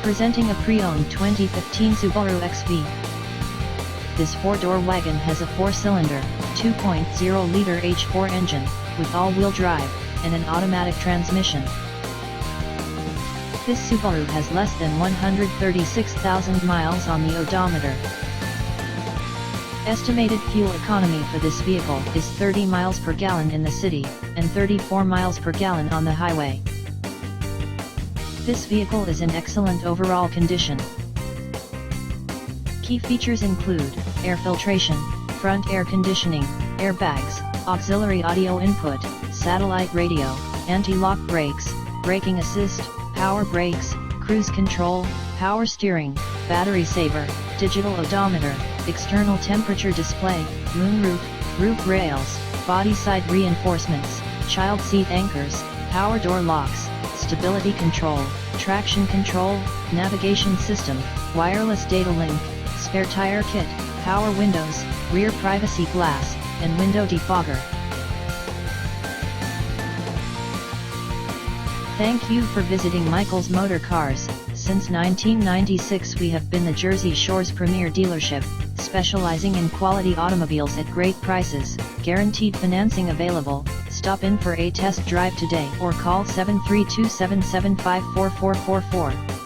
Presenting a pre-owned 2015 Subaru XV. This four-door wagon has a four-cylinder, 2.0-liter H4 engine, with all-wheel drive, and an automatic transmission. This Subaru has less than 136,000 miles on the odometer. Estimated fuel economy for this vehicle is 30 miles per gallon in the city, and 34 miles per gallon on the highway. This vehicle is in excellent overall condition. Key features include air filtration, front air conditioning, airbags, auxiliary audio input, satellite radio, anti-lock brakes, braking assist, power brakes, cruise control, power steering, battery saver, digital odometer, external temperature display, moonroof, roof rails, body side reinforcements, child seat anchors, power door locks, stability control, traction control, navigation system, wireless data link, spare tire kit, power windows, rear privacy glass, and window defogger. Thank you for visiting Michael's Motorcars. Since 1996 we have been the Jersey Shore's premier dealership, specializing in quality automobiles at great prices, guaranteed financing available. Stop in for a test drive today or call 732-775-4444.